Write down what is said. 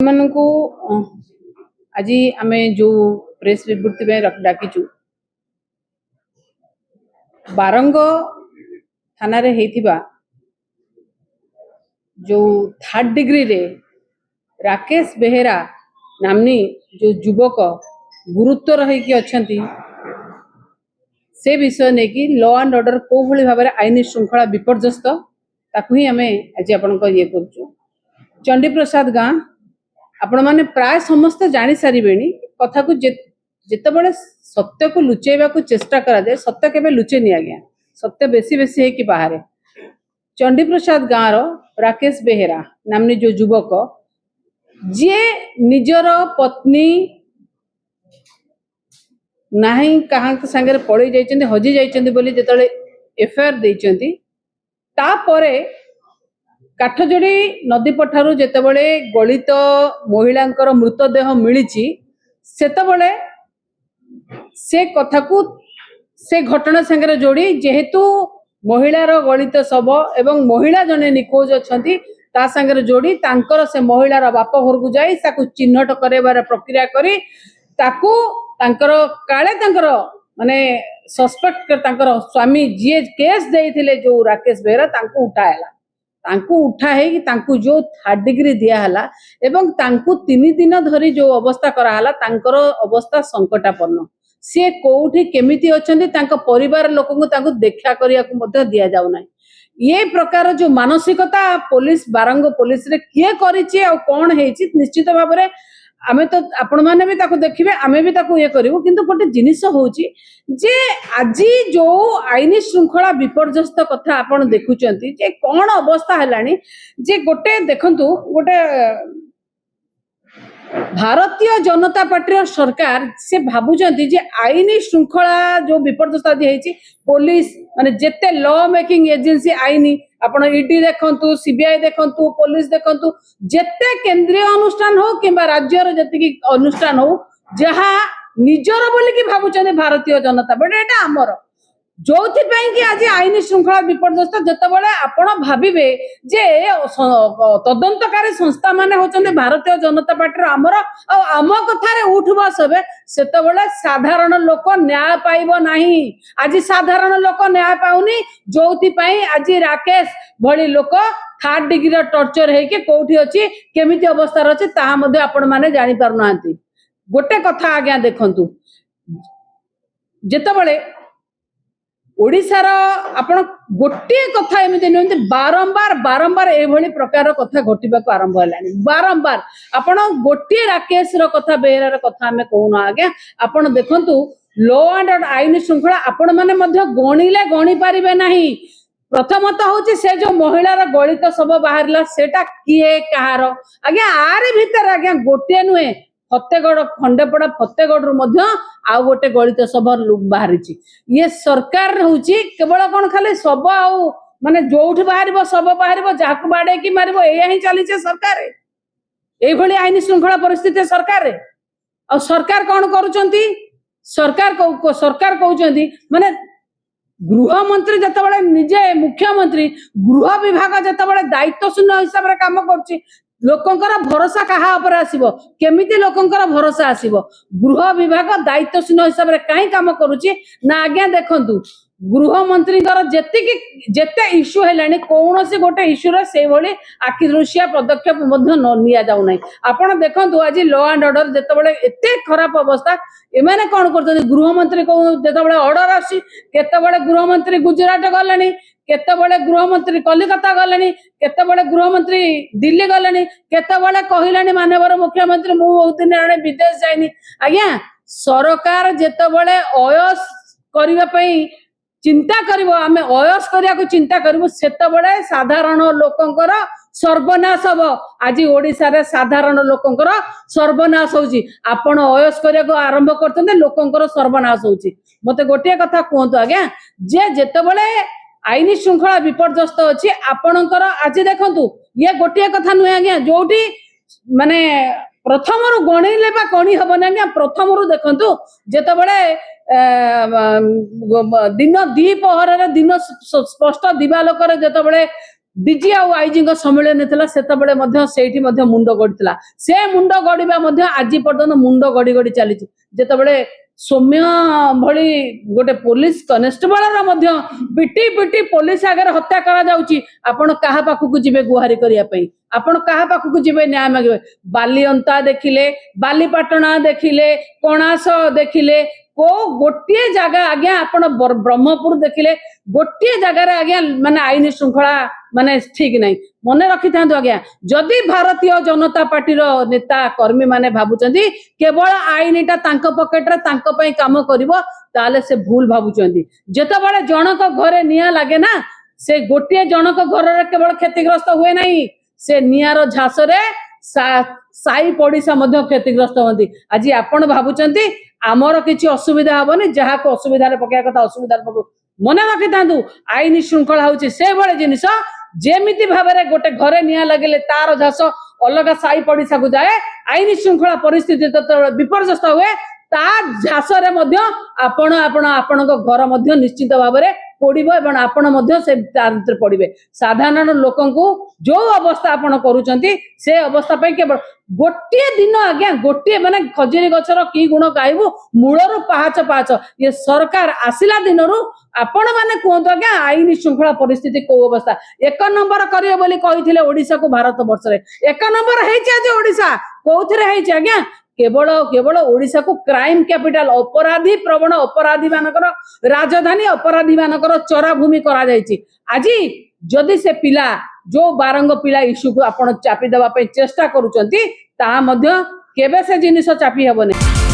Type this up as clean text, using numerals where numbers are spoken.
को आज आम जो प्रेस विवृत्ति डाकिचु बारंग थाना रे हेतिबा जो 3rd डिग्री रे राकेश बेहेरा नामनी जो युवक गुरुत्व रही अच्छी से विषय नहीं कि लॉ एंड ऑर्डर को भली भाव में आईन श्रृंखला विपर्यस्त ताकू ही आम आज आपण ये करूँ। चंडी प्रसाद गाँ आपण माने प्राय समस्त जानी सारे कथा को जिते बड़े सत्य को लुचेवा को चेष्टा करा जाए सत्य केबे लुचे नहीं आज्ञा सत्य बेसी बेसी है कि बाहर। चंडी प्रसाद गाँव राकेश बेहेरा नामनी जो युवक जी निजर पत्नी नहीं कहाँ सांगे पड़े जाइछन्ति हजी जाइछन्ति बोली जेतले एफआईआर देइछन्ति तापरे काठजोड़ी नदी पठारू जेतेबेले गलित महिलांकर मृतदेह मिलिछि सेतेबेले से कथा को से घटना संगे जोड़ी जेहेतु महिलार गलित शव एवं महिला जने निखोज अछंती ता संगे जोड़ी तांकर से महिलार बाप घर को जाई ताकू चिन्हट करेबार प्रक्रिया करी ताकू तांकर काले तांकर माने सस्पेक्ट तांकर स्वामी जी केस देइथिले जो राकेश बेहेरा तांको उठायला तांको उठा है कि तांको जो 3rd डिग्री दिया हला एवं तांको 3 दिन धरी जो अवस्था करा हला तांकर अवस्था संकटापन्न सी कोठी केमिति अछंती तांको परिवार लोक को तांको देखा करिया को मध्य दिया जाउ नै। ये प्रकार जो मानसिकता पुलिस बारंग पुलिस रे किए करिछि आ कोन हेछि निश्चित भाव रे आमे तो आपण माने भी ताको देखिबे आमे भी ताको ये करिवो किंतु गोटे जिनिस होउछि जे आजी जो आईन श्रृंखला विपर्यस्त कथा आपण देखुचंती जे कोन अवस्था हेलानी जे गोटे देखंतु गोटे भारतीय जनता पार्टी सरकार से भाबुचंती जे आईन श्रृंखला जो विपर्यस्त आदि हेछि पुलिस माने जेते लॉ मेकिंग एजेंसी आईन आपण ईडी देखंतु सीबीआई देखंतु पुलिस देखंतु जेते केंद्रीय अनुष्ठान हो किंबा राज्यर जति अनुष्ठान हो जहा निजर बोली कि भाबुचंती भारतीय जनता पार्टी एटा हमर जोथि पई कि आज आईन श्रृंखला विपर्यस्त जतबेले आपण भाबिबे जे तदंतकारी संस्था माने होचंते भारतीय जनता पार्टी हमर आम कथारे उठ बस हेबे सेतबेले साधारण लोक न्याय पाइबो नाही। आज साधारण लोक न्याय पाउनी जोथि पई आज राकेश भली लोक 3rd डिग्री टॉर्चर हे के कोठी अछि केमिति अवस्था रहछि ता मध्ये आपण माने जानि पारु नांती। गोटे कथा आज्ञा देखंतु जेतबेले ओडिशार आपण गोटे कथा एमती नुहति बारंबार बारंबार एभली प्रकार कथा घटिबा को आरंभ हलानी बारंबार आपण गोटे राकेश रो कथा बेहेरार कथा हमें कहूना आज्ञा आपण देखंतु लॉ एंड ऑर्डर आईन श्रृंखला आपण माने मध्य गणिले गणि पारिबे नाही। प्रथमतः होची से जो महिलार गलित सब बाहरला सेटा किए कहार आज्ञा आरे भीतर आज्ञा गोटे नुहे फतेगढ़ खंडेपड़ा फतेगढ़ रु आउ गोटे गलित सब बाहरी ये सरकार होची केवल कौन खाली सब आउ माने जोठ बाहर सब बाहर जहाँ बाड़े कि मार ही चली सरकार ये आईन श्रृंखला परिस्थिति सरकार आ सरकार कौन करुचंती सरकार कहउचंती माने गृह मंत्री जतबेले निजे मुख्यमंत्री गृह विभाग जतबेले दायित्व शून्य हिसाब रे काम करछि लोकंकर भरोसा कहा ऊपर आसीबो केमिति लोकंकर भरोसा आसीबो गृह विभाग दायित्व शून्य हिसाब रे काई काम करूची ना आज्ञा देखंतु गृह मंत्री जेते इश्यू हेलानी कौनसी गोटे इश्यू रे से भली आखि दृश्य पदक्षेप मध्य न निया जाउ नै। आपण देखंतु आज लॉ एंड ऑर्डर जेतेबेले एते खराब अवस्था एमाने कोन करते गृह मंत्री को जेतेबेले ऑर्डर आसी केतेबेले गृह मंत्री गुजरात गलेनी केतेबेले गृह मंत्री कलिकता गलेनी केतेबेले गृह मंत्री दिल्ली गलेनी केतेबेले कहिलानी माननीय मुख्यमंत्री मु बहुत दिन आने विदेश जाइनी आज्ञा सरकार जेतेबेले अयस करिवा पई चिंता करिवो आमे अयस करिया को चिंता करिवो सेतेबेले साधारण लोकंकर सर्वनाश हबो। आज ओडिसा रे साधारण लोकंकर सर्वनाश होउची आपण अयस करिया को आरंभ करतने लोकंकर सर्वनाश होउची। मते गोटे कथा कहंतु आज्ञा जे जेतेबेले आईन श्रृंखला विपर्यस्त अच्छी आपणकर आज देखंतु ये गोटे कथा नुहे आज्ञा जोटी माने प्रथम रु गणिले बा गणि हबन आज्ञा प्रथम रु देखंतु जेतेबेले दिन 2 पहर रे दिन स्पष्ट दिवालोक रे जेतेबेले डीजी आउ आईजी सम्मेलन थिला सेतबेले मध्य सेठी मध्य मुंड गड़िथिला से मुंड गड़िबा मध्य आज पर्यंत मुंड गड़ी गड़ी चली जेतेबेले सौम्य भली गोटे पुलिस कनेस्टेबल रा मध्य पिटी पिटी पुलिस आगे हत्या करा जाउची आपण काहा पाखु जिबे गुहारी करिया पई आपण काहा पाखु जिबे न्याय मागिबे बालीअंता देखिले बालीपाटना देखिले कणास देखिले को गोटे जगह आज्ञा आपण ब्रह्मपुर देखिले गोटे जगार आज्ञा माने आईन श्रृंखला माने ठीक नहीं मन रखी था आज्ञा जदि भारतीय जनता पार्टी रो नेता कर्मी माने भाबुचंदी केवल आईनटा तांको पॉकेट रे तांको पई काम करिवो ताले से भूल भाबुचंदी जेतेबेले जनक घरे निया लागे ना से गोटे जनक घर रे केवल क्षतिग्रस्त हुए नहीं से नियार झास रे साई पड़िसा मध्य क्षतिग्रस्त होती आज आपण भाबुचंदी आमर किसी असुविधा हेनी जहाँ को असुविधा पकड़ा कथा असुविधा मन रखी था आईन श्रृंखला हूँ से भाई जिनिस जेमिति भाव में गोटे घरे निया लगे तार झास अलग साई पड़िशा को जाए आईन श्रृंखला परिस्थिति विपर्यस्त हुए ता झास आपण घर निश्चित भाव में पड़िबो एवं आपण मध्य से पड़िबे साधारण लोकंकु जो अवस्था आपण करूचंती से अवस्था पे केवल गोटे दिन आज्ञा गोटे माने खजुरी गछर की गुण गाइबु मूलर पाहाच पाहाच ये सरकार आसिला दिनरु आपण माने कहतो आज्ञा आईन श्रृंखला परिस्थिति को अवस्था एक नंबर करियो बोली कहिथिले ओडिसा को भारत वर्ष रे एक नंबर हेछि आज ओडिसा कोउथरे हेछि आज्ञा केवल केवल ओडिशा को क्राइम कैपिटल अपराधी प्रवण अपराधी मानकर राजधानी अपराधी मानकर चराभूमि करा जायछि आज जदि से पिला जो बारंग पिला इश्यू को आपण चापी देबा पे चेष्टा करूचंती ता मध्य केबे से जिनिस चापी हेबो नै।